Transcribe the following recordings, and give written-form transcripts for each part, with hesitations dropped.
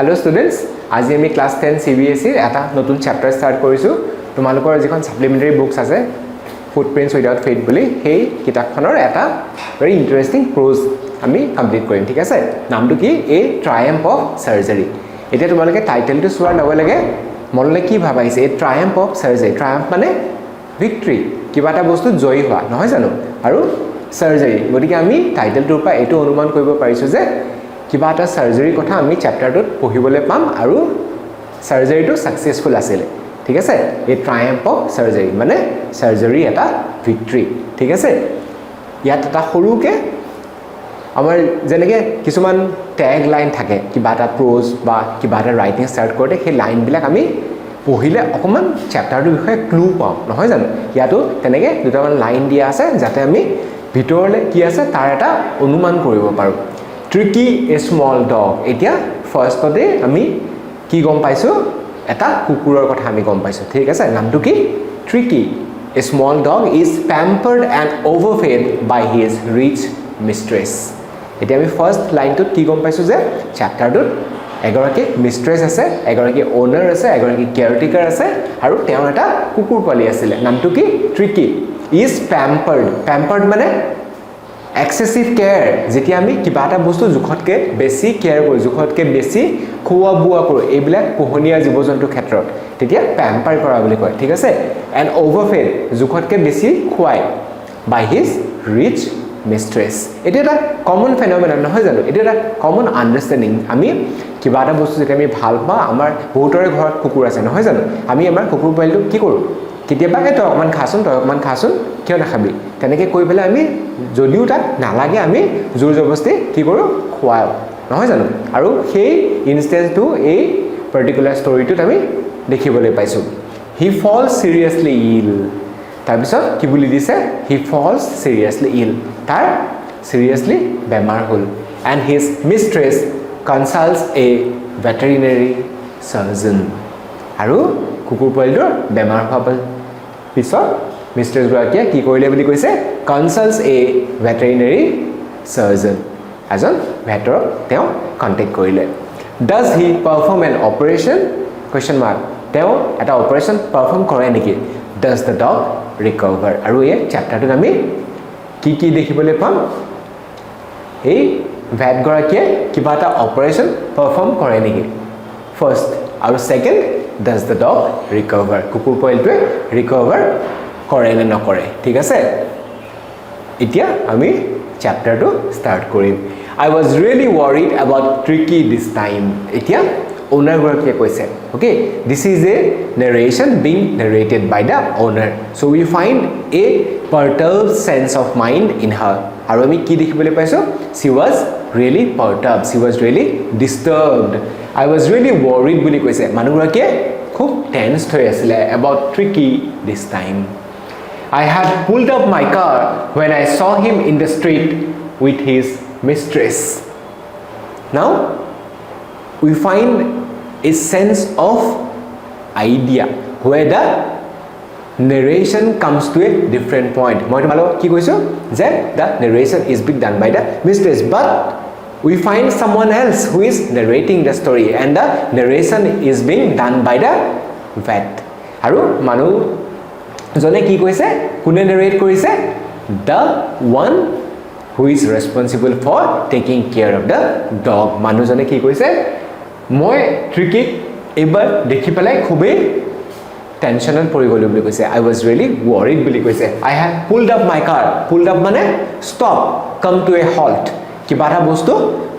Hello students, আজি আমি class 10 CBSE এটা নতুন chapter start কৰিছো তোমালোকৰ যিখন supplementary books আছে Footprints Without Fate বুলি সেই কিতাপখনৰ এটা very interesting prose আমি কমপ্লিট কৰিম ঠিক আছে নামটো কি A Triumph of Surgery এতিয়া তোমালোকে টাইটেলটো চোৱাৰ লগে লগে মনলে কি ভাবাইছে A Triumph of Surgery triumph মানে victory কিবা এটা বস্তু জয়ী হোৱা নহয় জানো আৰু surgery গতিকে আমি টাইটেলটোৰ পৰা এটো অনুমান কৰিব পাৰিছো যে কিবা এটা সাৰ্জাৰি কথা আমি চ্যাপ্টাৰটোত পঢ়িবলৈ পাম আৰু সাৰ্জাৰিটো সাকসেসফুল আছিল ঠিক আছে এই ট্ৰায়াম্ফ অফ সাৰ্জাৰি মানে সাৰ্জাৰি এটা ভিক্টৰি ঠিক আছে ইয়াত এটা সৰুকে আমাৰ যেনেকে কিছুমান ট্যাগ লাইন থাকে কিবা এটা প্ৰোজ বা কিবা এটা ৰাইটিং ষ্টাৰ্ট কৰোতে সেই লাইন বিলাক আমি পঢ়িলে অকমান চ্যাপ্টাৰটোৰ বিষয়ে ক্লু পাম নহয় জানো ইয়াতো তেনেকে দুটামান লাইন দিয়া আছে যাতে আমি ভিতৰলে কি আছে তাৰ এটা অনুমান কৰিব পাৰো Tricky a small dog. এতিয়া ফাৰ্স্টতে আমি কি গম পাইছো এটা কুকুৰৰ কথা আমি গম পাইছো ঠিক আছে নামটো কি Tricky a small dog is pampered and overfed by his rich mistress. এতিয়া আমি ফার্স্ট লাইনটোত কি গম পাইছো যে চ্যাপ্টাৰটোত এগৰাকী মিস্ট্ৰেছ আছে এগৰাকী ওনাৰ আছে এগৰাকী কেয়াৰটেকাৰ আছে আৰু তেওঁৰ এটা কুকুৰ পালি আছিল নামটো কি Tricky is pampered মানে excessive care যেতিয়া আমি কিবা এটা বস্তু জুখতকে বেছি কেয়াৰ কৰো জুখতকে বেছি খোৱা বুৱা কৰো এইবিলাক পোহনীয়া জীবজন্তুৰ ক্ষেত্ৰত তেতিয়া প্যাম্পাৰ কৰা বুলি কয় ঠিক আছে and overfed জুখতকে বেছি খুৱাই by his rich mistress এটা এটা কমন ফেনোমেনন নহয় জানো এটা এটা কমন আন্ডাৰষ্টেণ্ডিং আমি কিবা এটা বস্তু যেতিয়া আমি ভাল পা আমাৰ বহুতৰে ঘৰত কুকুৰ আছে নহয় জানো আমি আমাৰ কুকুৰ পাইলটো কি কৰো কেতিয়াবা তই অকমান খাচোন কিয় নাখাবি তেনেকে কৈ পেলাই আমি যদিও তাক নালাগে আমি জোৰ জবস্তি কি কৰো খোৱাও নহয় জানো আৰু সেই ইনষ্টেন্সটো এই পাৰ্টিকুলাৰ ষ্টৰীটোত আমি দেখিবলৈ পাইছো হি ফলস সিৰিয়াসলি ইল তাৰপিছত কি বুলি দিছে হি ফলস সিৰিয়াসলি ইল তাৰ সিৰিয়াসলি বেমাৰ হল and his mistress consults a veterinary surgeon আৰু কুকুৰ পোৱালিটোৰ বেমাৰ হোৱাৰ পিছত মিস্ট্ৰেছ গৰাকীয়ে কি কৰিলে বুলি কৈছে কনসাল্টস এ ভেটেৰিনাৰী সাৰ্জন এজন ভেটৰ তেওঁ কন্টেক্ট কৰিলে does he perform N operation question mark তেওঁ এটা অপাৰেশ্যন পাৰফৰ্ম কৰে নেকি ডাজ দ্য ডগ ৰিকভাৰ আৰু এই চ্যাপ্টাৰটোত আমি কি দেখিবলৈ পাম এই ভেট গৰাকীয়ে কিবা এটা অপাৰেশ্যন পাৰফৰ্ম কৰে নেকি ফাৰ্স্ট আৰু second does the dog recover কুকুৰ পোৱালিটোৱে recover কৰে নে নকৰে ঠিক আছে এতিয়া আমি চ্যাপ্টাৰটো ষ্টাৰ্ট কৰিম I was really worried about Tricky this time এতিয়া owner গৰাকীয়ে কৈছে okay this is a narration being narrated by the owner so we find a perturbed sense of mind in her আৰু আমি কি দেখিবলৈ পাইছো she was really perturbed she was really disturbed I was really worried বুলি কৈছে মানুহগৰাকীয়ে খুব tensed হৈ আছিল about Tricky this time I had pulled up my car when I saw him in the street with his mistress now we find a sense of idea where the narration comes to a different point মই তোমালোকক কি কৈছো যে the narration is being done by the mistress but we find someone else who is narrating the story and the narration is being done by the vet আৰু মানুহ জনে কি কৈছে কোনে narrate কৰিছে the one who is responsible for taking care of the dog মানুহ জনে কি কৈছে মই Tricky এবাৰ দেখি পেলাই খুবেই টেনশনত পৰি গলো বুলি কৈছে I was really worried বুলি কৈছে I had pulled up my car pulled up মানে stop come to a halt কিবা এটা বস্তু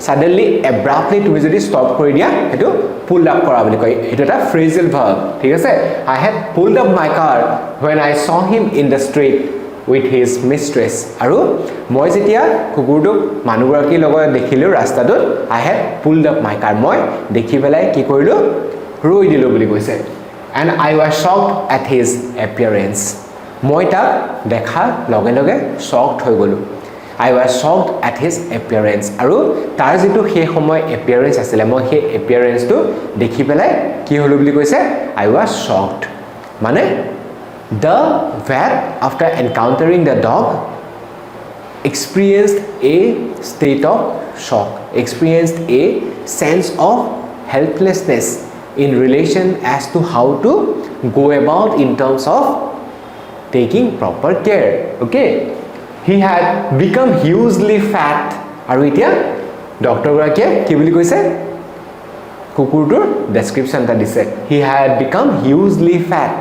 suddenly abruptly তুমি যদি stop কৰি দিয়া এটো pull up কৰা বুলি কয় এটো এটা phrasal verb ঠিক আছে I had pulled up my car when I saw him in the street with his mistress আৰু মই যেতিয়া কুকুৰটোক মানুহগৰাকীৰ লগত দেখিলো ৰাস্তাটোত I had pulled up my car মই দেখি পেলাই কি কৰিলো ৰৈ দিলো বুলি কৈছে and I was shocked at his appearance মই তাক দেখা লগে লগে shocked হৈ গলো I was shocked at his appearance আৰু তাৰ যেটো সেই সময় appearance আছিল মই সেই appearance টো দেখি পেলাই কি হলো বুলি কৈছে I was shocked মানে the vet after encountering the dog experienced a state of shock experienced a sense of helplessness in relation as to how to go about in terms of taking proper care. Okay, he had become hugely fat. আৰু এতিয়া doctor গৰাকীয়ে কি বুলি কৈছে কুকুৰটোৰ description এটা দিছে he had become hugely fat.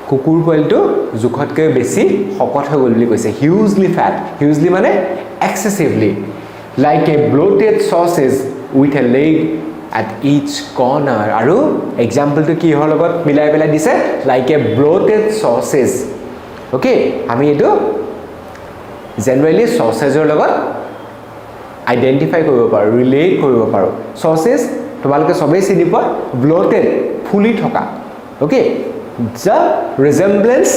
কুকুৰ পোৱালিটো জুখতকৈ বেছি শকত হৈ গ'ল বুলি কৈছে hugely fat. hugely মানে excessively, like a bloated sausage with a leg at each corner. আৰু এক্সাম্পলটো কি হল লগত মিলাই পেলাই দিছে like a bloated sausage. Okay, আমি এটো জেনাৰেলি সসেজৰ লগত আইডেন্টিফাই কৰিব পাৰো, ৰিলেট কৰিব পাৰো. সসেজ তোমালোকে সবেই চিনি পোৱা, ব্লোটেড ফুলি থকা. Okay, the resemblance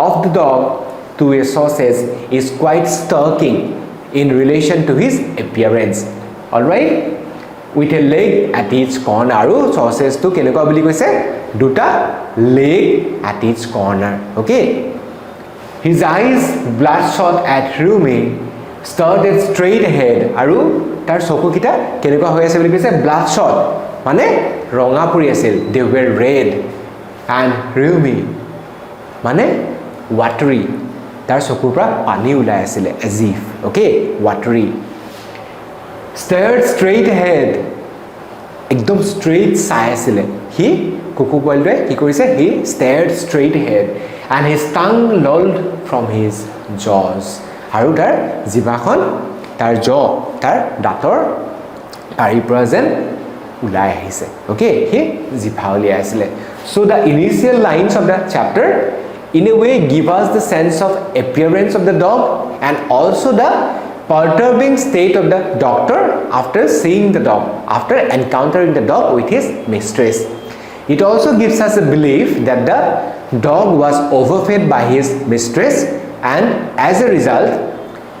of the dog to a sausage is quite striking in relation to his appearance. All right, with a leg at each corner. আৰু sausage to কেনেকুৱা বুলি কৈছে দুটা leg at each corner. Okay, his eyes bloodshot at Rumi started straight ahead. আৰু তাৰ চকুকিটা কেনেকুৱা হৈ আছে বুলি কৈছে bloodshot মানে ৰঙা পৰি আছিল. They were red. And Rumi মানে watery, তাৰ চকুৰ পৰা পানী ওলাই আছিল as if. Okay, watery. Stared straight ahead, একদম straight চাই আছিল. He কুকুৰ পোৱালিটোৱে কি কৰিছে he stared straight ahead and his tongue lolled from his jaws. আৰু তাৰ জিভাখন তাৰ jaw তাৰ দাঁতৰ পাৰি পৰা যেন ulai ahise. Okay, he জিভা উলিয়াই আছিলে. So the initial lines of the chapter in a way give us the sense of appearance of the dog and also the perturbing state of the doctor after seeing the dog, after encountering the dog with his mistress. It also gives us a belief that the dog was overfed by his mistress and as a result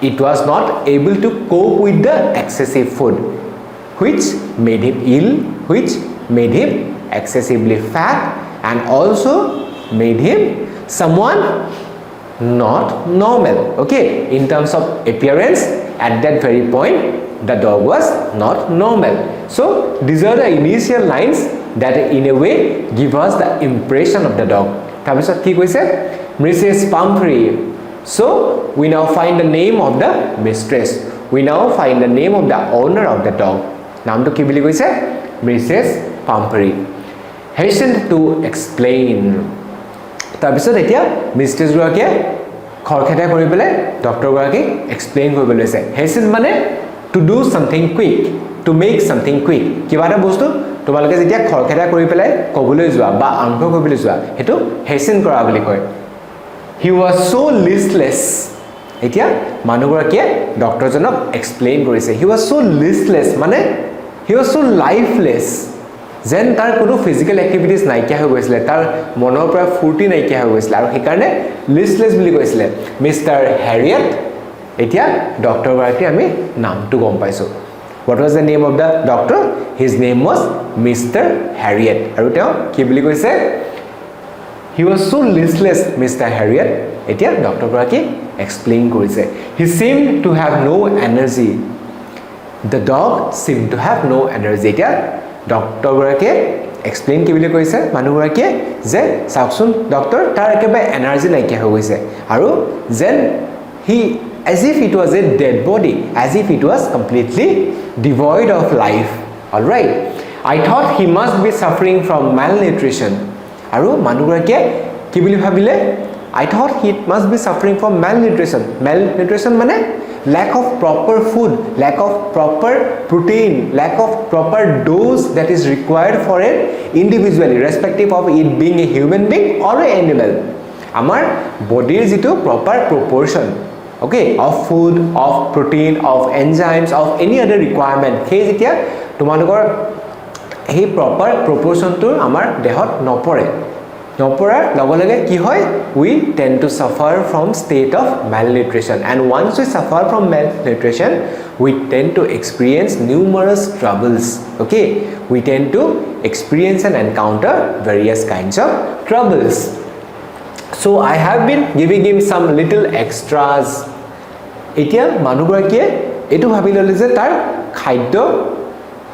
it was not able to cope with the excessive food, which made him ill, which made him excessively fat and also made him someone not normal. Okay, in terms of appearance at that very point the dog was not normal. So these are the initial lines that in a way give us the impression of the dog. তাৰপিছত কি কৈছে Mrs. Pumphrey. So we now find the name of the mistress, we now find the name of the owner of the dog. নামটো কি বুলি কৈছে Mrs. Pumphrey. Hastened to explain. তাৰপিছত এতিয়া মিস্ট্ৰেছ গৰাকীয়ে খৰখেদা কৰি পেলাই ডক্টৰ গৰাকীক এক্সপ্লেইন কৰিবলৈ লৈছে. Hasten মানে to do something quick, to make something quick. কিবা এটা বস্তু তোমালোকে যেতিয়া খৰখেদা কৰি পেলাই কবলৈ যোৱা বা আৰম্ভ কৰিবলৈ যোৱা হেতু hasten কৰা বুলি কয়. He was so listless. এতিয়া মানুহগৰাকীয়ে ডক্টৰজনক এক্সপ্লেইন কৰিছে. He was so listless মানে he was so lifeless. যেন তাৰ কোনো ফিজিক্যাল এক্টিভিটিজ নাইকিয়া হৈ গৈছিলে, তাৰ মনৰ পৰা ফুৰ্তি নাইকিয়া হৈ গৈছিলে আৰু সেইকাৰণে লিষ্টলেছ বুলি কৈছিলে মিষ্টাৰ হেৰিয়েট. এতিয়া ডক্টৰ গৰাকী আমি নামটো গম পাইছো. What was the name of the doctor? His name was Mr. Harriet. আৰু তেওঁ কি বুলি কৈছে He was so listless, Mr. Harriet. এতিয়া ডক্টৰ গৰাকী এক্সপ্লেইন কৰিছে. He seemed to have no energy. The dog seemed to have no energy. এতিয়া doctor গৰাকীয়ে এক্সপ্লেইন কি বুলি কৈছে মানুহগৰাকীয়ে যে চাওকচোন ডক্টৰ তাৰ একেবাৰে এনাৰ্জি নাইকিয়া হৈ গৈছে আৰু যেন he as if it was a dead body, as if it was completely devoid of life. All right, I thought he must be suffering from malnutrition. আৰু মানুহগৰাকীয়ে কি বুলি ভাবিলে I thought he must be suffering from malnutrition. Malnutrition মানে lack of proper food, lack of proper protein, lack of proper dose that is required for an individual, irrespective of it being a human being or an animal. Our body is to proper proportion, okay, of food, of protein, of enzymes, of any other requirement. Hey, যেতিয়া তোমালোকৰ এই proper proportion to আমাৰ দেহত নপৰে. নপৰাৰ লগে লগে কি হয় we tend to suffer from state of malnutrition, and once we suffer from malnutrition we tend to experience numerous troubles. Okay, we tend to experience and encounter various kinds of troubles. So I have been giving him some little extras. এতিয়া মানুহগৰাকীয়ে এটো ভাবি ললে যে তাৰ খাদ্য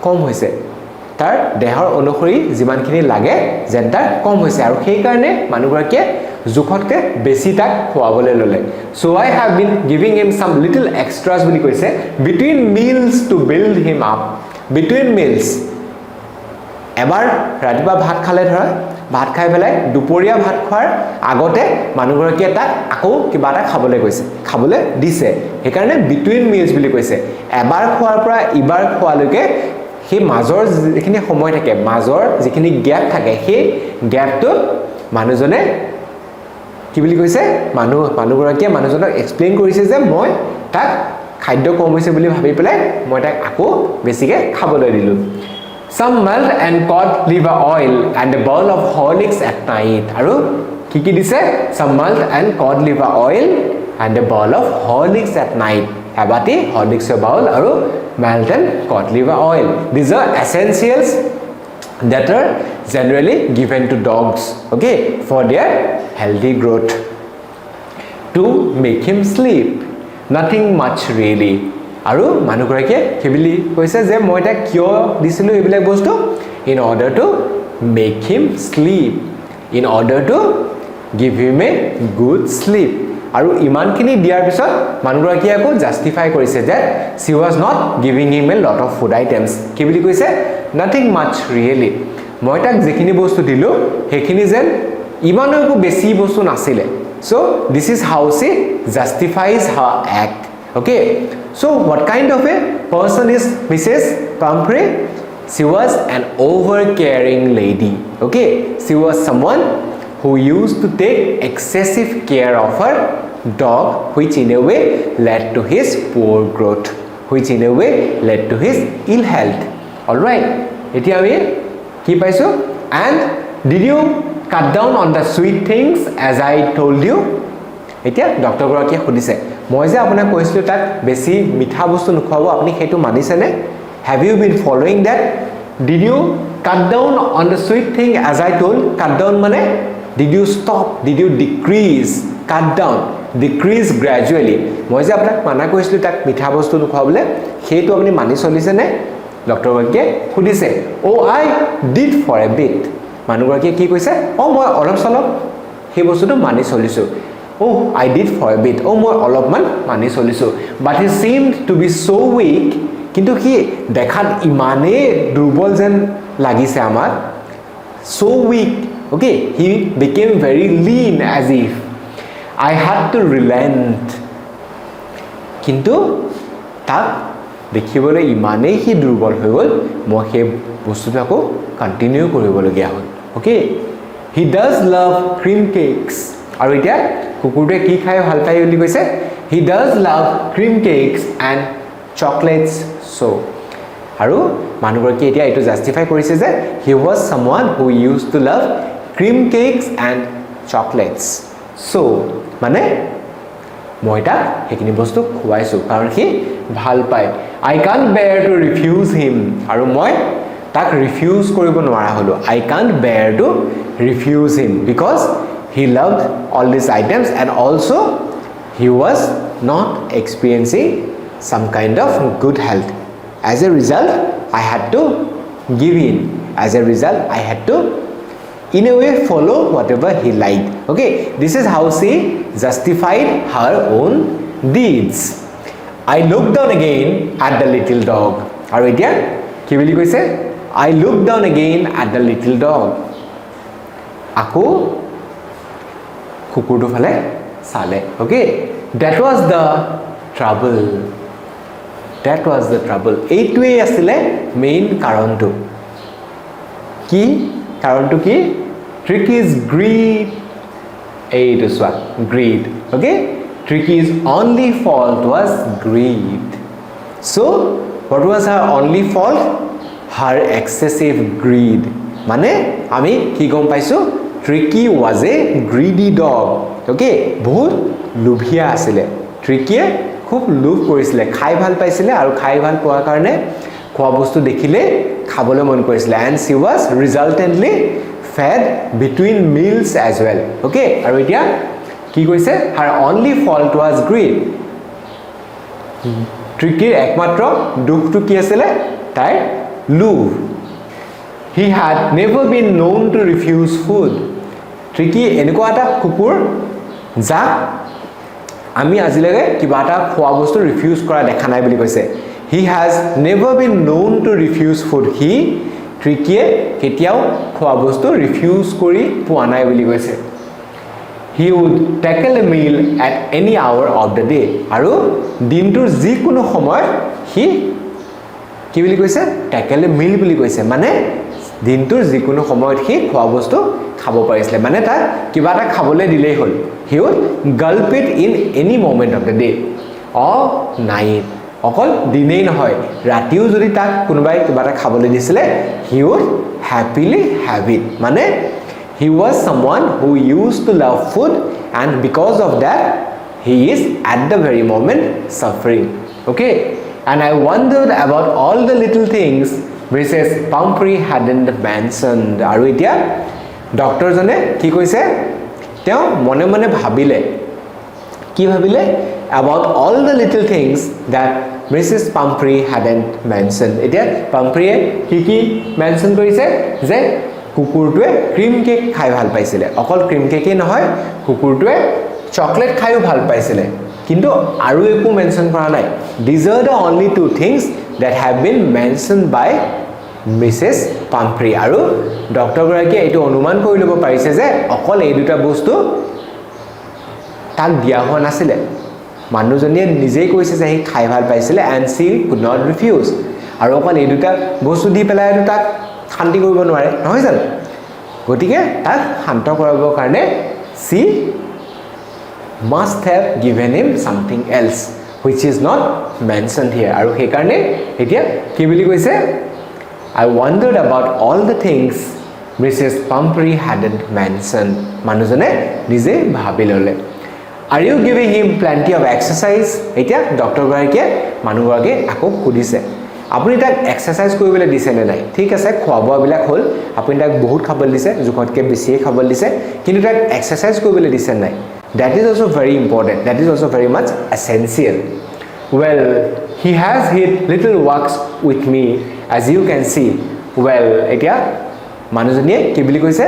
কম হৈছে তাৰ দেহৰ অনুসৰি যিমানখিনি লাগে যেন তাৰ কম হৈছে আৰু সেই কাৰণে মানুহগৰাকীয়ে জুখতকে বেছি তাক খোৱাবলৈ ললে so I have been giving him some little extras বুলি কৈছে between meals to build him up between meals এবাৰ ৰাতিপুৱা ভাত খালে ধৰা ভাত খাই পেলাই দুপৰীয়া ভাত খোৱাৰ আগতে মানুহগৰাকীয়ে তাক আকৌ কিবা এটা খাবলৈ কৈছে খাবলৈ দিছে সেইকাৰণে between meals বুলি কৈছে এবাৰ খোৱাৰ পৰা ইবাৰ খোৱালৈকে সেই মাজৰ যিখিনি সময় থাকে মাজৰ যিখিনি গ্যাপ থাকে সেই গ্যাপটো মানুহজনে কি বুলি কৈছে মানুহগৰাকীয়ে মানুহজনক এক্সপ্লেইন কৰিছে যে মই তাক খাদ্য কম হৈছে বুলি ভাবি পেলাই মই তাক আকৌ বেছিকে খাবলৈ দিলো some milk and cod liver oil and a bowl of Horlicks at night আৰু কি দিছে some milk and cod liver oil and a bowl of Horlicks at night এবাটি Horlicks bowl আৰু milk and cod liver oil these are essentials that are generally given to dogs okay for their healthy growth to make him sleep nothing much really আৰু মানুহগৰাকীয়ে কি বুলি কৈছে যে মই তাক কিয় দিছিলো এইবিলাক বস্তু in order to make him sleep in order to give him a good sleep আৰু ইমানখিনি দিয়াৰ পিছত মানুহগৰাকীয়ে আকৌ জাস্টিফাই কৰিছে যে she was not giving him a lot of food items কি বুলি কৈছে nothing much really মই তাক যিখিনি বস্তু দিলো সেইখিনি যেন ইমানো একো বেছি বস্তু নাছিলে so this is how she justifies her act okay so what kind of a person is Mrs. Pumphrey she was an overcaring lady okay she was someone who used to take excessive care of her dog which in a way led to his poor growth which in a way led to his ill health all right etia ami ki paiso and did you cut down on the sweet things as I told you etia doctor garakiye khudise মই যে আপোনাক কৈছিলো তাক বেছি মিঠা বস্তু নুখুৱাব আপুনি হেতু মানিছে নে have you been following that did you cut down on the sweet thing as I told cut down মানে did you stop did you decrease cut down decrease gradually মই যে আপোনাক মানা কৈছিলো তাক মিঠা বস্তু নুখুৱাবলে হেতু আপুনি মানি চলিছে নে ডক্টৰ গৰাকীয়ে খুদিছে oh I did for a bit মানুহগৰাকীয়ে কি কৈছে oh মই অলপ চলপ সেই বস্তুটো মানি চলিছো oh I did for a bit oh মই অলপমান মানি চলিছো but he seemed to be so weak কিন্তু কি দেখাত ইমানে দুৰ্বল যেন লাগিছে আমাৰ so weak okay he became very lean as if I had to relent কিন্তু তাক দেখিবলৈ ইমানেই হি দুৰ্বল হৈ গল মই সেই বস্তুটো কন্টিনিউ কৰিবলগীয়া হ'ল okay he does love cream cakes আৰু এতিয়া কুকুৰটোৱে কি খাই ভাল পায় বুলি কৈছে he does love cream cakes and chocolates so আৰু মানুহগৰাকী এতিয়া এটো জাস্টিফাই কৰিছে যে he was someone who used to love cream cakes and chocolates so মানে মই তাক হেকিনি বস্তু খুৱাইছো কাৰণ কি ভাল পায় I can't bear to refuse him আৰু মই তাক ৰিফিউজ কৰিব নোৱাৰা হলো I can't bear to refuse him because he loved all these items and also he was not experiencing some kind of good health as a result I had to give in as a result I had to in a way follow whatever he liked okay this is how she justified her own deeds I looked down again at the little dog aru etia ki boli koise I looked down again at the little dog ako kukurdu phale sale okay that was the trouble eitue asile main karontu ki karontu ki Tricky's greed eight is what greed okay Tricky's only fault was greed so what was her only fault her excessive greed mane ami ki gom paisu Tricky was a greedy dog okay bahut lubhia asile Tricky খুব Louvre কৰিছিলে খাই ভাল পাইছিলে আৰু খাই ভাল পোৱাৰ কাৰণে খোৱা বস্তু দেখিলে খাবলৈ মন কৰিছিলে and she was resultantly fed between meals as well okay আৰু এতিয়া কি কৈছে her only fault was greed Tricky একমাত্ৰ দুখটো কি আছিল তাই Lou. He had never been known to refuse food. Tricky এনেকুৱা এটা কুকুৰ যাক আমি আজিলৈকে কিবা এটা খোৱা বস্তু ৰিফিউজ কৰা দেখা নাই বুলি কৈছে he has never been known to refuse food he ট্ৰিকিয়ে কেতিয়াও খোৱা বস্তু ৰিফিউজ কৰি পোৱা নাই বুলি কৈছে he would tackle a meal at any hour of the day আৰু দিনটোৰ যিকোনো সময়ত he কি বুলি কৈছে tackle a meal বুলি কৈছে মানে দিনটোৰ যিকোনো সময়ত he খোৱা বস্তু খাব পাৰিছিলে মানে তাক কিবা এটা খাবলৈ দিলেই হ'ল he would gulp it in any moment of the day or night অকল দিনেই নহয় ৰাতিও যদি তাক কোনোবাই কিবা এটা খাবলৈ দিছিলে he would happily have it মানে he was someone who used to love food and because of that he is at the very moment suffering okay and I wondered about all the little things Mrs. Pumphrey hadn't mentioned আৰু এতিয়া doctor জনে কি কৈছে তেওঁ মনে মনে ভাবিলে কি ভাবিলে about all the little things that Mrs. Pumphrey hadn't mentioned এতিয়া Pumphrey কি মেনশন কৰিছে যে কুকুৰটোৱে ক্ৰীম কেক খাই ভাল পাইছিলে অকল ক্ৰীম কেকই নহয় কুকুৰটোৱে চকলেট খাইও ভাল পাইছিলে কিন্তু আৰু একো মেনশন কৰা নাই these are the only two things that have been mentioned by Mrs. Pumphrey আৰু ডক্টৰ গৰাকীয়ে এইটো অনুমান কৰি ল'ব পাৰিছে যে অকল এই দুটা বস্তু তাক দিয়া হোৱা নাছিলে মানুহজনীয়ে নিজেই কৈছে যে হি খাই ভাল পাইছিলে and she could not refuse আৰু অকল এই দুটা বস্তু দি পেলাই তাক শান্তি কৰিব নোৱাৰে নহয় জানো গতিকে তাক শান্ত কৰাবৰ কাৰণে she must have given him something else which is not mentioned here আৰু সেই কাৰণে এতিয়া কি বুলি কৈছে I wondered about all the things Mrs. Pumphrey hadn't mentioned মানুহজনে নিজে ভাবি ল'লে Are you giving him plenty of exercise? এতিয়া ডক্টৰ গৰাকীয়ে মানুহগৰাকীক আকৌ সুধিছে আপুনি তাক এক্সাৰসাইজ কৰিবলৈ দিছে নে নাই ঠিক আছে খোৱা বোৱাবিলাক হ'ল আপুনি তাক বহুত খাবলৈ দিছে জোখতকৈ বেছিয়ে খাবলৈ দিছে কিন্তু তাক এক্সাৰসাইজ কৰিবলৈ দিছে নাই that is also very important that is also very much essential well he has hit little walks with me as you can see well এতিয়া মানুহজনীয়ে কি বুলি কৈছে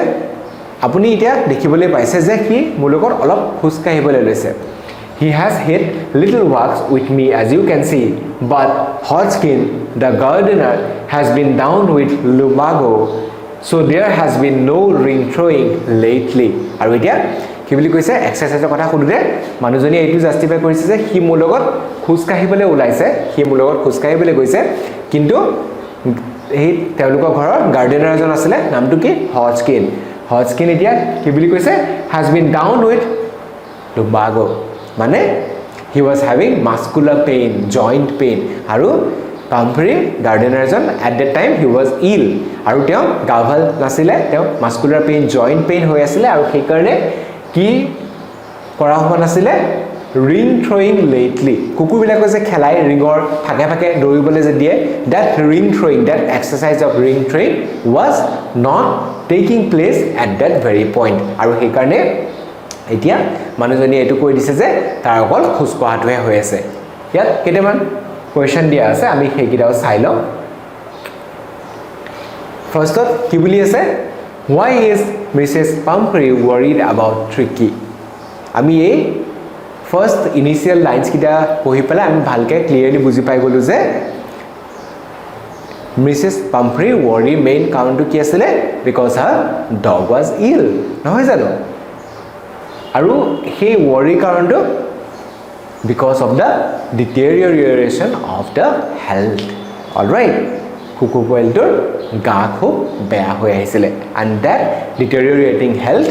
আপুনি এতিয়া দেখিবলৈ পাইছে যে কি মূলকৰ অলপ খুস কাহিবলৈ লৈছে he has hit little walks with me as you can see but Hodgkin the gardener has been down with lumbago so there has been no ring throwing lately আৰু এতিয়া কি বুলি কৈছে এক্সাৰসাইজৰ কথা শুনিলে মানুহজনী এইটো জাস্টিফাই কৰিছে যে হি মূলকত খুস কাহিবলৈ ওলাইছে হি মূলকত খুস কাহিবলৈ গৈছে কিন্তু এই তেওঁলোকৰ ঘৰৰ গাৰ্ডেনাৰ এজন আছিল নামটো কি Hodgkin এতিয়া কি বুলি কৈছে has been down with lumbago মানে he was having muscular pain joint pain আৰু Pumphrey gardener এজন at that time he was ill আৰু তেওঁ গা ভাল নাছিলে তেওঁ muscular pain joint pain হৈ আছিল আৰু সেই কাৰণে কি কৰা হোৱা নাছিলে ring throwing lately কুকুৰবিলাকক যে খেলাই ৰিঙৰ ফাকে ফাকে দৌৰিবলৈ যে দিয়ে that ring throwing that exercise of ring throwing was not taking place at that very point আৰু সেই কাৰণে এতিয়া মানুহজনী এটো কৈ দিছে যে তাৰ অকল খুস কহাটোহে হৈ আছে ইয়াত কেইটামান কোৱেশ্চন দিয়া আছে আমি সেইকিটাও চাই লওঁ ফাৰ্ষ্টত কি বুলি আছে why is Mrs. Pumphrey worried about Tricky আমি এই ফাৰ্স্ট ইনিশিয়াল লাইনস কিটা পঢ়ি পেলাই আমি ভালকে ক্লিয়াৰলি বুজি পাই গলো যে Mrs. Pumphrey worry main কাৰণটো কি আছিল because her dog was ill নহয় জানো আৰু সেই worry কাৰণটো because of the deterioration of the health all right কুকুৰ পোৱালিটোৰ গা খুব বেয়া হৈ আহিছিল and that deteriorating health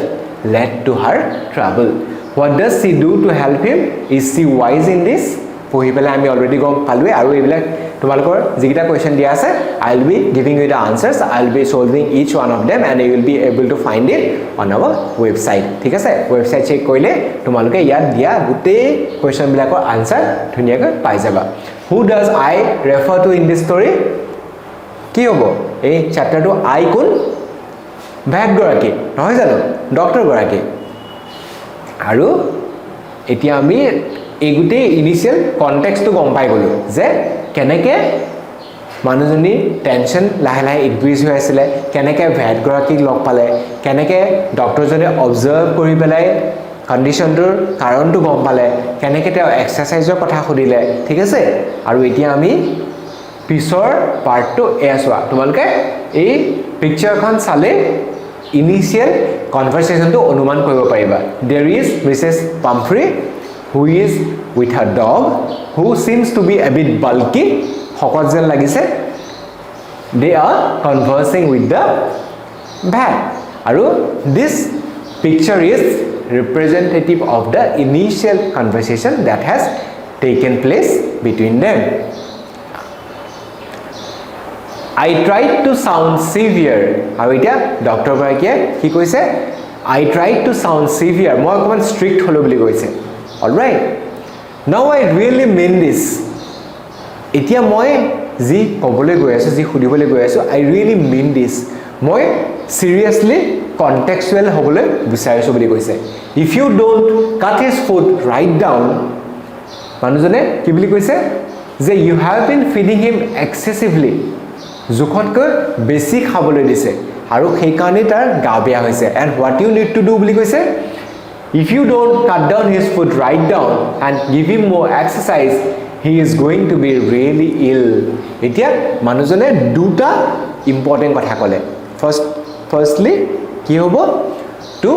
led to her trouble what does she do to help him is she wise in this পঢ়ি পেলাই আমি অলৰেডি গম পালোৱে আৰু এইবিলাক তোমালোকৰ যিকিটা কোৱেশ্চন দিয়া আছে I will be giving you the answers I will be solving each one of them and you will be able to find it on our website ঠিক আছে website চেক কৰিলে তোমালোকে ইয়াত দিয়া গোটেই কোৱেশ্চন বিলাকৰ আনসাৰ ধুনিয়াকৈ পাই যাবা who does I refer to in this story কি হ'ব এই চ্যাপ্টাৰটো I কোন ব্যাক গৰাকী নহয় জানো ডক্টৰ গৰাকী আৰু এতিয়া আমি এই গুটে ইনিশিয়াল কনটেক্সট গম পাই গলো যে কেনেকে মানুহজনী টেনশন লাহে লাহে ইনক্ৰিজ হৈ আছিলে কেনেকৈ ভেট গৰাকীক লগ পালে কেনেকৈ ডক্টৰজনে অবজাৰ্ভ কৰি পেলাই কণ্ডিশ্যনটোৰ কাৰণটো গম পালে কেনেকৈ তেওঁ এক্সাৰচাইজৰ কথা সুধিলে ঠিক আছে আৰু এতিয়া আমি পিছৰ পাৰ্টটো এয়া চোৱা তোমালোকে এই পিকচাৰখন চালে ইনিচিয়েল কনভাৰচেশ্যনটো অনুমান কৰিব পাৰিবা there is Mrs Pomfrey who is with her dog who seems to be a bit bulky শকত যেন লাগিছে they are conversing with the bat আৰু this picture is representative of the initial conversation that has taken place between them I tried to sound severe আৰু এতিয়া doctor গৰাকীয়ে কি কৈছে I tried to sound severe মই অকমান strict হলো বুলি কৈছে all right now I really mean this এতিয়া মই জি কবলৈ গৈ আছো জি খুদিবলৈ গৈ আছো I really mean this মই seriously contextual হবলৈ বিচাৰিছো বুলি কৈছে if you don't cut his food right down মানুহজনে কি বুলি কৈছে যে you have been feeding him excessively জুখতকৈ বেছি খাবলৈ দিছে আৰু সেই কাৰণে তাৰ গা বেয়া হৈছে and what you need to do বুলি কৈছে if you don't cut down his food right down and give him more exercise he is going to be really ill এতিয়া মানুহজনে দুটা ইম্পৰ্টেন্ট কথা ক'লে firstly কি হ'ব to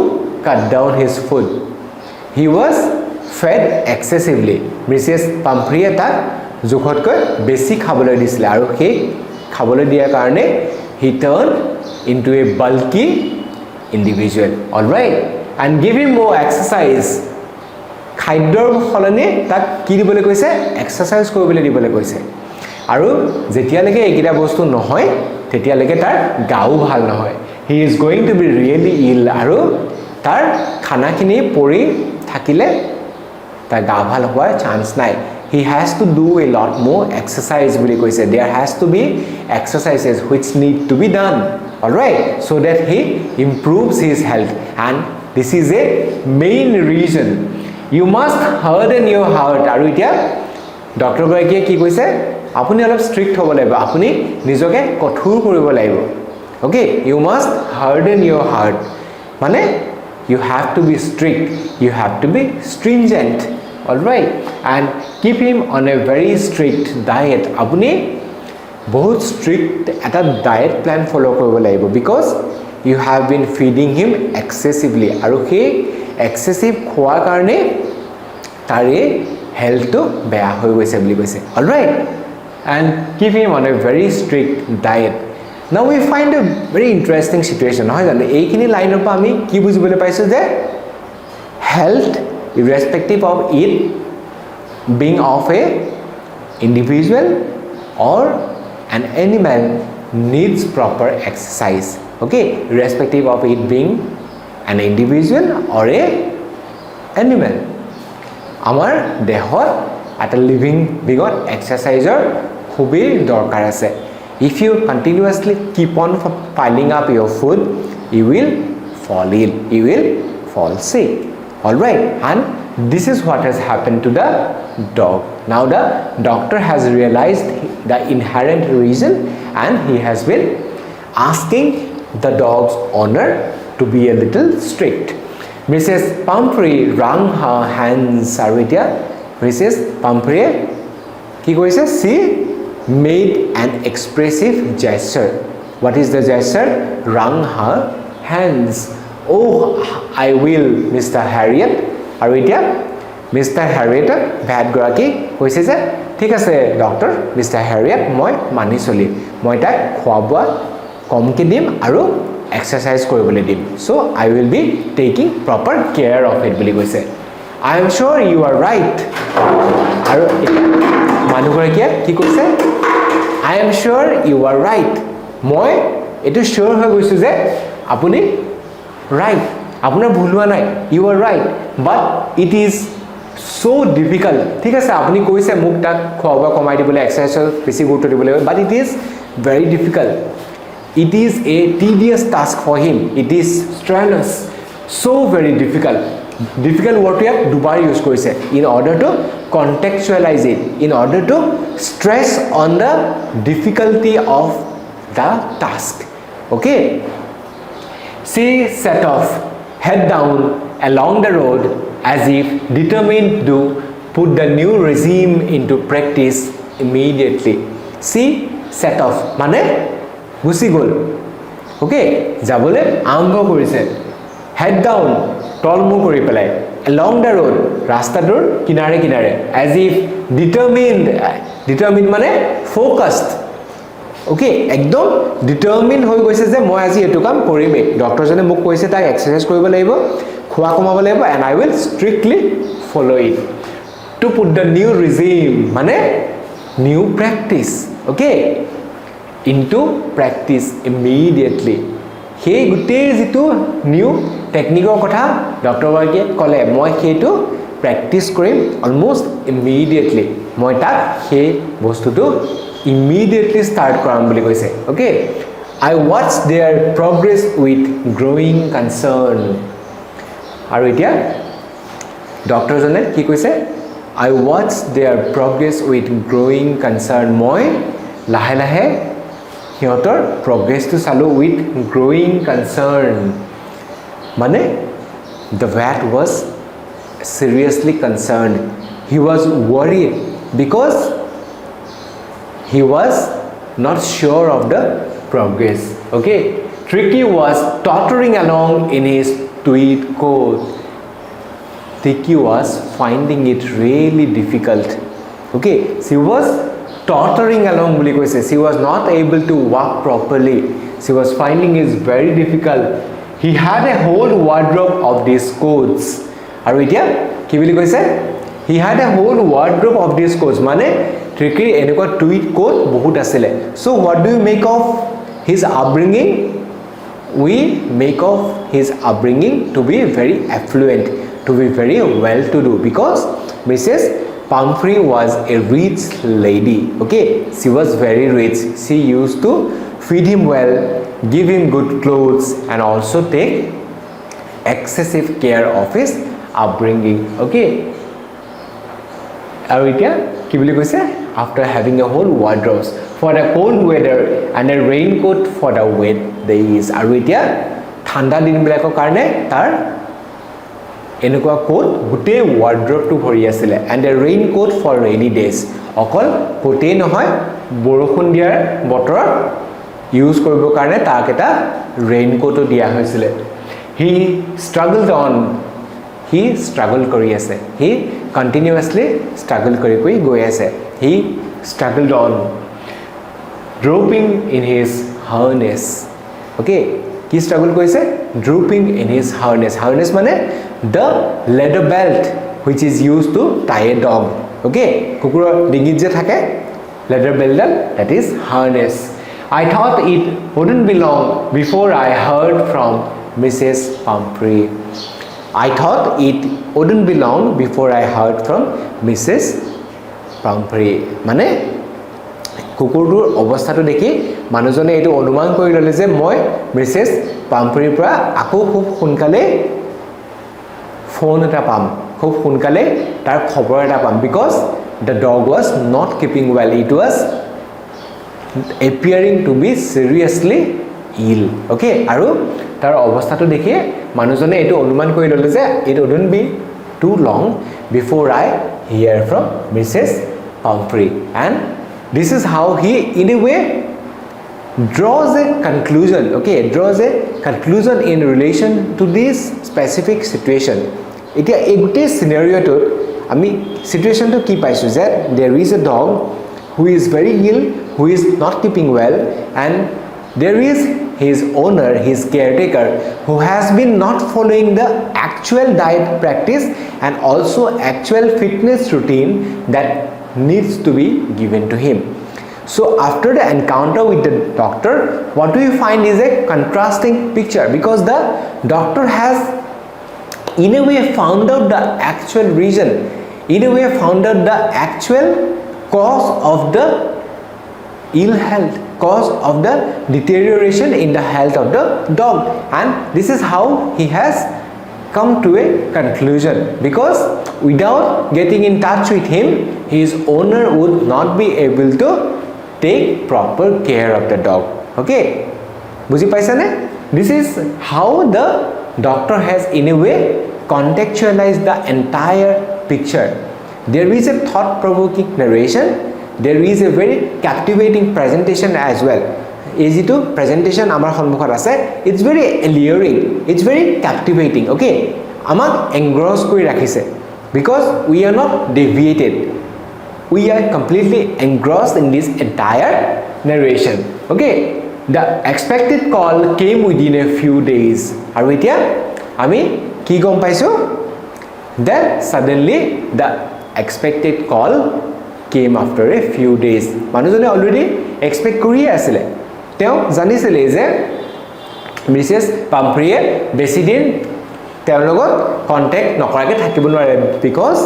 cut down his food he was fed excessively Mrs. Pamphrey তাক জুখতকৈ বেছি খাবলৈ দিছিলে আৰু সেই খাবলৈ দিয়াৰ কাৰণে he turned into a bulky individual all right and give him more exercise খাদ্যৰ ফলনে তাক কি দিবলৈ কৈছে এক্সাৰসাইজ কৰিবলৈ দিবলৈ কৈছে আৰু যেতিয়ালৈকে এইকিটা বস্তু নহয় তেতিয়ালৈকে তাৰ গাও ভাল নহয় he is going to be really ill আৰু তাৰ খানাখিনি পৰি থাকিলে তাৰ গা ভাল হোৱাৰ চান্স নাই he has to do a lot more exercise বুলি কৈছে there has to be exercises which need to be done all right so that he improves his health and this is a main reason you must harden your heart আৰু এতিয়া doctor গৰাকীয়ে কি কৈছে আপুনি অলপ strict হ'ব লাগিব আপুনি নিজকে কঠোৰ কৰিব লাগিব okay you must harden your heart মানে you have to be strict you have to be stringent all right and keep him on a very strict diet apuni bahut strict eta diet plan follow koribo lagibo because you have been feeding him excessively aru he excessive khoa karone tare health to beya hoi goise boli goise all right and keep him on a very strict diet now we find a very interesting situation hoy jane eikini line pa ami ki bujibole paisu je health irrespective of it being of a individual or an animal needs proper exercise okay irrespective of it being an individual or a animal amar dehor at a living being exerciser khubi dorkar ase if you continuously keep on piling up your food you will fall ill you will fall sick all right and this is what has happened to the dog now the doctor has realized the inherent reason and he has been asking the dog's owner to be a little strict Mrs. Pumphrey wrung her hands arvitia Mrs. Pumphrey ki koise she made an expressive gesture what is the gesture wrung her hands oh I will Mr. Harriet আৰু এতিয়া mister Harriet VAT গৰাকী কৈছে যে ঠিক আছে doctor mister Harriet মই মানি চলি মই তাক খোৱা কমকে দিম আৰু এক্সাৰসাইজ কৰিবলৈ দিম so I will be taking proper care of it বুলি কৈছে I am sure you are right আৰু মানুহ গৰাকীয়ে কি কৈছে I am sure you are right মই এটো sure হৈ গৈছো যে আপুনি right আপোনাৰ ভুল হোৱা নাই you are right but it is so difficult ঠিক আছে আপুনি কৈছে মোক তাক খোৱা কমাই দিবলৈ এক্সাৰসাইজ বেছি গুৰুত্ব দিবলৈ but it is very difficult it is a tedious task for him it is strenuous so very difficult difficult word ইয়াত দুবাৰ ইউজ কৰিছে in order to contextualize it, in order to stress on the difficulty of the task. Okay, she set off, head down along the road as if determined to put the new regime into practice immediately. She set off মানে গুচি গ'ল. Okay, যাবলৈ আৰম্ভ কৰিছে. Head down, তলমু কৰি পেলাই. Along the road, ৰাস্তাটোৰ কিনাৰে কিনাৰে. As if determined মানে focused. Okay, একদম determined হৈ গৈছে যে মই আজি এইটো কাম কৰিমেই. ডক্টৰজনে মোক কৈছে তাক এক্সাৰসাইজ কৰিব লাগিব, খোৱা কমাব লাগিব, and I will strictly follow it. To put the new regime মানে new practice. Okay, into practice immediately. সেই গোটেই যিটো নিউ টেকনিকৰ কথা ডক্টৰ গৰাকীয়ে ক'লে মই সেইটো প্ৰেক্টিছ কৰিম অলমোষ্ট ইমিডিয়েটলি মই তাক সেই বস্তুটো ইমিডিয়েটলি ষ্টাৰ্ট কৰাম বুলি কৈছে okay I watch their progress with growing concern আৰু এতিয়া ডক্টৰজনে কি কৈছে I watch their progress with growing concern মই লাহে লাহে সিহঁতৰ প্ৰগ্ৰেছটো চালোঁ উইথ গ্ৰ'য়িং কনচাৰ্ণ মানে the vet was seriously concerned. He was worried because he was not sure of the progress. Okay, Tricky was tottering along in his tweed coat. Tricky was finding it really difficult. Okay, she was tottering along বুলি কৈছে she was not able to walk properly she was finding it very difficult he had a whole wardrobe of these coats আৰু এতিয়া কি বুলি কৈছে he had a whole wardrobe of these coats মানে Tricky এনেকুৱা tweed coat বহুত আছিল so what do you make of his upbringing we make of his upbringing to be very affluent to be very well to do because Mrs. Pumphrey was a rich lady. Okay, she was very rich. She used to feed him well, give him good clothes, and also take excessive care of his upbringing. Okay. আৰু এতিয়া কি বুলি কৈছে after having a whole wardrobe for the cold weather and a raincoat for the wet days. আৰু এতিয়া ঠাণ্ডা দিনবিলাকৰ কাৰণে তাৰ এনেকুৱা কোট গুটেই ৱাৰ্ড্ৰবটো ভৰি আছিলে and a raincoat for rainy days অকল কোটেই নহয় বৰষুণ দিয়াৰ বতৰত ইউজ কৰিবৰ কাৰণে তাক এটা ৰেইনকোটো দিয়া হৈছিলে he struggled on he struggled কৰি আছে he continuously struggle কৰি গৈ আছে he struggled on drooping in his harness okay কি struggle কৰিছে drooping in his harness মানে the leather belt which is used to tie a dog okay কুকুৰৰ ডিঙিত যে থাকে leather belt that is harness I thought it wouldn't be long before I heard from Mrs. Pumphrey I thought it wouldn't be long before I heard from Mrs. Pumphrey মানে কুকুৰটোৰ অৱস্থাটো দেখি মানুহজনে এইটো অনুমান কৰি ল'লে যে মই মিছেছ পাম্ফ্ৰিৰ পৰা আকৌ খুব সোনকালে ফোন এটা পাম খুব সোনকালে তাৰ খবৰ এটা পাম because the dog was not keeping well it was appearing to be seriously ill okay আৰু তাৰ অৱস্থাটো দেখি মানুহজনে এইটো অনুমান কৰি ল'লে যে it wouldn't be too long before I hear from Mrs. Pumphrey and this is how he in a way draws a conclusion okay draws a conclusion in relation to this specific situation এতিয়া এই গোটেই সিনাৰিওটো আমি সিচুৱেশনটো কি পাইছো যে there is a dog who is very ill who is not keeping well and there is his owner his caretaker who has been not following the actual diet practice and also actual fitness routine that needs to be given to him so after the encounter with the doctor what do you find is a contrasting picture because the doctor has in a way found out the actual reason in a way found out the actual cause of the ill health cause of the deterioration in the health of the dog and this is how he has come to a conclusion because without getting in touch with him, his owner would not be able to take proper care of the dog. Okay, বুজি পাইছানে? This is how the doctor has in a way contextualized the entire picture. There is a thought-provoking narration, there is a very captivating presentation as well. এই যেটো presentation আমাৰ সন্মুখত আছে, it's very alluring, it's very captivating. Okay, আমাক engross কৰি ৰাখিছে because we are not deviated, we are completely engrossed in this entire narration. Okay, the expected call came within a few days. আৰু এতিয়া আমি কি গম পাইছো? That suddenly the expected call came after a few days. মানুহজনে already expect কৰিয়ে আছিল, তেওঁ জানিছিলে যে মিছেছ পাম্ফ্ৰিয়ে বেছি দিন তেওঁৰ লগত কন্টেক্ট নকৰাকৈ থাকিব নোৱাৰে because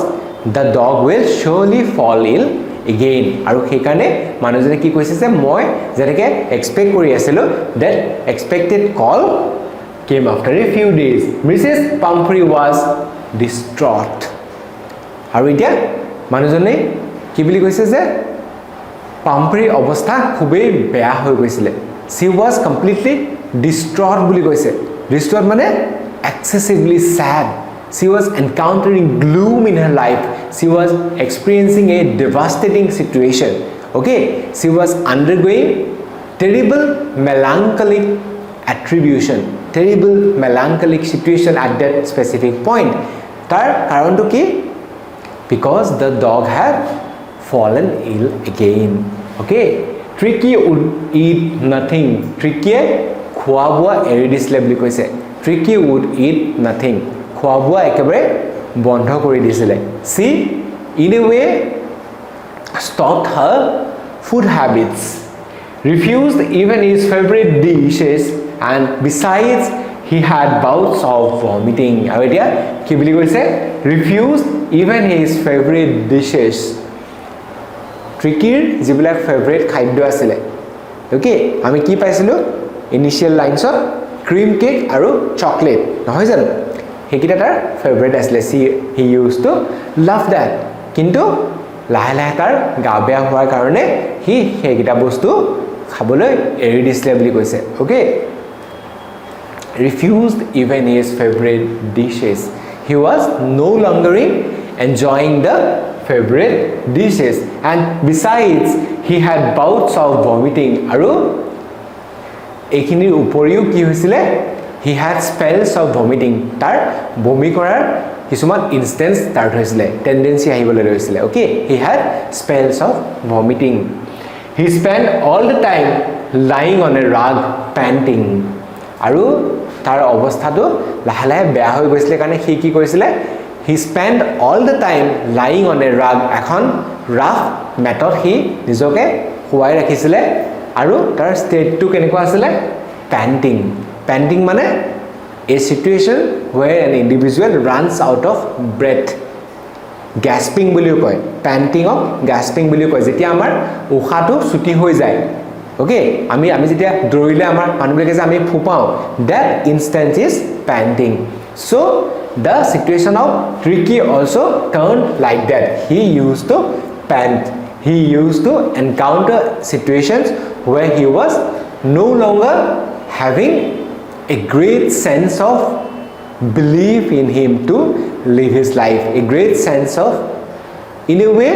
the dog will surely fall ill again. আৰু সেইকাৰণে মানুহজনে কি কৈছে যে মই যেনেকৈ এক্সপেক্ট কৰি আছিলোঁ that expected call came after a few days. Mrs. Pumphrey was distraught. আৰু এতিয়া মানুহজনে কি বুলি কৈছে যে পাম্ফ্ৰিৰ অৱস্থা খুবেই বেয়া হৈ গৈছিলে. She was completely distraught বুলি কৈছে. Distraught মানে excessively sad. She was encountering gloom in her life. She was experiencing a devastating situation. Okay, she was undergoing terrible melancholic attribution, terrible melancholic situation at that specific point. তাৰ কাৰণটো কি? Because the dog had fallen ill again. Okay, Tricky would eat nothing. Tricky খোৱা বোৱা এৰি দিছিলে বুলি কৈছে. Tricky would eat nothing. খোৱা বোৱা একেবাৰে বন্ধ কৰি দিছিলে. She in a way stopped her food habits, refused even his favorite dishes, and besides he had bouts of vomiting. আৰু এতিয়া কি বুলি কৈছে? Refused even his favorite dishes. ট্ৰিকিৰ যিবিলাক ফেভৰেট খাদ্য আছিলে, অ'কে, আমি কি পাইছিলোঁ ইনিচিয়েল লাইনছত? ক্ৰীম কেক আৰু চকলেট, নহয় জানো? সেইকেইটা তাৰ ফেভৰেট আছিলে. He used to love that. কিন্তু লাহে লাহে তাৰ গা বেয়া হোৱাৰ কাৰণে সি সেইকেইটা বস্তু খাবলৈ এৰি দিছিলে বুলি কৈছে. Okay, refused even his favorite dishes. He was no longer enjoying the favorite dishes, and besides he had bouts of vomiting. আৰু এইখিনিৰ উপৰিও কি হৈছিলে? He had spells of vomiting. তাৰ বমি কৰাৰ কিছুমান ইনষ্টেন্স ষ্টাৰ্ট হৈছিলে, টেণ্ডেঞ্চি আহিবলৈ লৈছিলে. Okay, he had spells of vomiting. He spent all the time lying on a rug panting. আৰু তাৰ অৱস্থাটো লাহে লাহে বেয়া হৈ গৈছিলে কাৰণে সি কি কৰিছিলে? He spent all the time lying on a rug. এখন ৰাফ মেটত সি নিজকে শুৱাই ৰাখিছিলে. আৰু তাৰ ষ্টেটটো কেনেকুৱা আছিলে? পেণ্টিং. পেণ্টিং মানে a situation where an individual runs out of breath. গ্যাস্পিং বুলিও কয়, পেণ্টিঙক গ্যাস্পিং বুলিও কয়, যেতিয়া আমাৰ উশাহটো ছুটি হৈ যায়. অ'কে, আমি যেতিয়া দৌৰিলে আমাৰ মানুহবিলাকে যে আমি ফুপাওঁ, that instance is panting. So the situation of Tricky also turned like that. He used to pant. He used to encounter situations where he was no longer having a great sense of belief in him to live his life, a great sense of, in a way,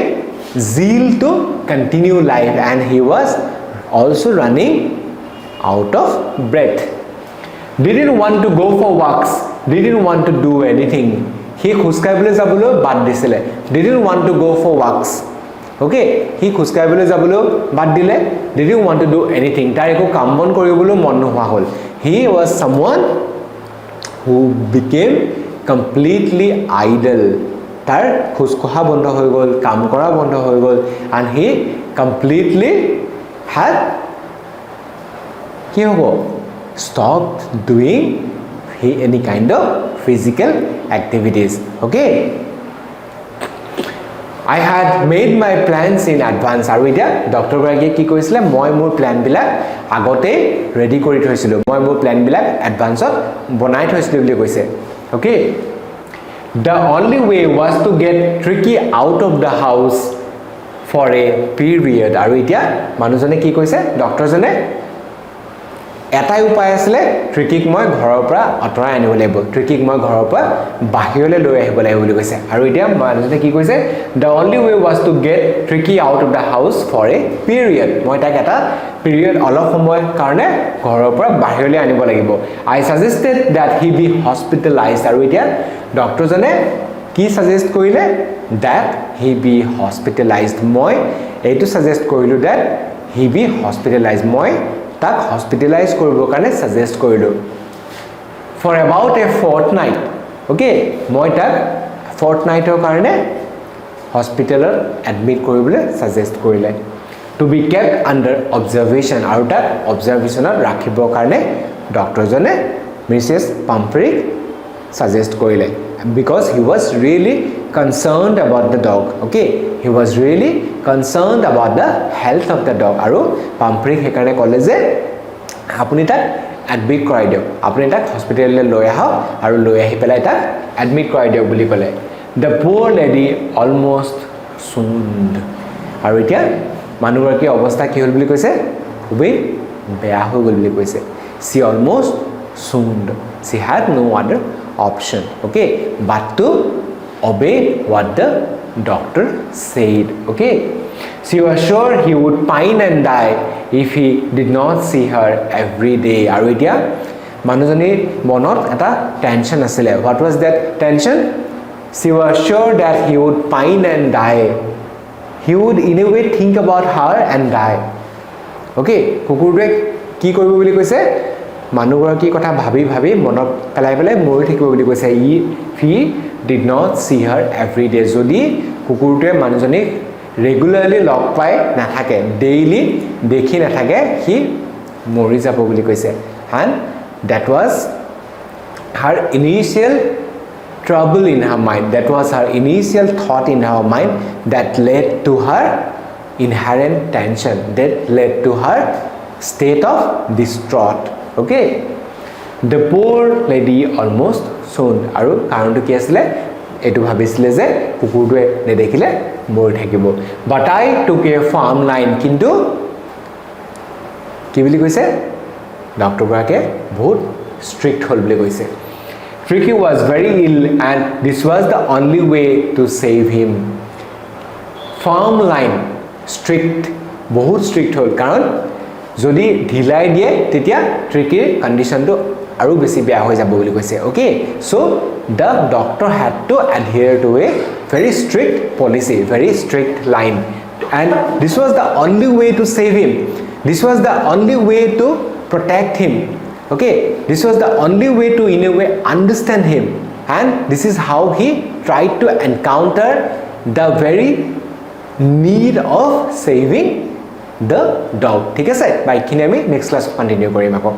zeal to continue life, and he was also running out of breath. Didn't want to go for walks, didn't want to do anything. He খোজকাঢ়িবলৈ যাবলৈ বাদ দিছিলে. Didn't want to go for walks. Okay, he খোজকাঢ়িবলৈ যাবলৈ বাদ দিলে. Didn't want to do anything. তাৰ একো কাম বন কৰিবলৈ মন নোহোৱা হ'ল. He was someone who became completely idle. তাৰ খোজকঢ়া বন্ধ হৈ গ'ল, কাম কৰা বন্ধ হৈ গ'ল, and he completely had কি হ'ব? Stopped doing any kind of physical activities. Okay, I had made my plans in advance. আৰু এতিয়া ডক্টৰ গৰাকীয়ে কি কৈছিলে? মই মোৰ প্ল্যানবিলাক আগতে ৰেডি কৰি থৈছিলোঁ, মই মোৰ প্ল্যানবিলাক এডভান্সত বনাই থৈছিলোঁ বুলি কৈছে. okay the only way was to get Tricky out of the house for a period আৰু এতিয়া মানুহজনে কি কৈছে ডক্টৰজনে এটাই উপায় আছিল ট্ৰিকিক মই ঘৰৰ পৰা অতৰাই আনিব লাগিব ট্ৰিকিক মই ঘৰৰ পৰা বাহিৰলৈ লৈ আহিব লাগিব বুলি কৈছে আৰু এতিয়া মানুহজনে কি কৈছে the only way was to get Tricky out of the house for a period মই তাক এটা period অলপ সময়ৰ কাৰণে ঘৰৰ পৰা বাহিৰলৈ আনিব লাগিব I suggested that he be hospitalized আৰু এতিয়া ডক্টৰজনে কি সাজেষ্ট কৰিলে that he be hospitalized মই এইটো সাজেষ্ট কৰিলো that he be hospitalized মই তাক হস্পিটেলাইজ কৰিবৰ কাৰণে সাজেষ্ট কৰিলো for about a fortnight okay মই তাক fortnightৰ কাৰণে হস্পিটেলত এডমিট কৰিবলৈ সাজেষ্ট কৰিলে to be kept under observation আৰু তাক অবজাৰভেশ্যনত ৰাখিবৰ কাৰণে ডক্টৰজনে মিছেছ পাম্পৰিক suggest কৰিলে because he was really concerned about the dog okay he was really concerned about the health of the dog আৰু পাম্পৰিক হেকাৰণে ক'লে যে আপুনি তাক এডমিট কৰাই দিয়ক আপুনি তাক হস্পিটেললৈ লৈ আহক আৰু লৈ আহি পেলাই তাক এডমিট কৰাই দিয়ক বুলি ক'লে the poor lady almost swooned আৰু এতিয়া মানুহগৰাকীৰ অৱস্থা কি হ'ল বুলি কৈছে খুবেই বেয়া হৈ গ'ল বুলি কৈছে she almost swooned she had no other option okay but to obey what the doctor said okay she was sure he would pine and die if he did not see her every day আৰু এতিয়া মানুহজনীৰ মনত এটা tension আছিল what was that tension she was sure that he would pine and die he would in a way think about her and die okay কুকুৰটোৱে কি কৰিব বুলি কৈছে মানুহগৰাকীৰ কথা ভাবি ভাবি মনত পেলাই পেলাই মৰি থাকিব বুলি কৈছে he did not see her every day যদি কুকুৰটোৱে মানুহজনীক ৰেগুলাৰলি লগ পাই নাথাকে ডেইলি দেখি নাথাকে সি মৰি যাব বুলি কৈছে and that was her initial trouble in her mind that was her initial thought in her mind that led to her inherent tension that led to her state of distraught okay the poor lady almost swooned আৰু কাৰণটো কি আছিল এটো ভাবিছিলে যে কুকুৰটোৱে নেদেখিলে মৰি থাকিব but I took a farm line কিন্তু কি বুলি কৈছে ডক্টৰ গৰাকীয়ে বহুত ষ্ট্ৰিক্ট হ'ল বুলি কৈছে Tricky was very ill and this was the only way to save him farm line strict বহুত strict হ'ল কাৰণ যদি ঢিলাই দিয়ে তেতিয়া ট্ৰিকিৰ কন্ডিশনটো আৰু বেছি বেয়া হৈ যাব বুলি কৈছে okay so the doctor had to adhere to a very strict policy very strict line and this was the only way to save him this was the only way to protect him okay this was the only way to in a way understand him and this is how he tried to encounter the very need of saving the dog ঠিক আছে বাইকখিনি আমি next class continue কৰিম আকৌ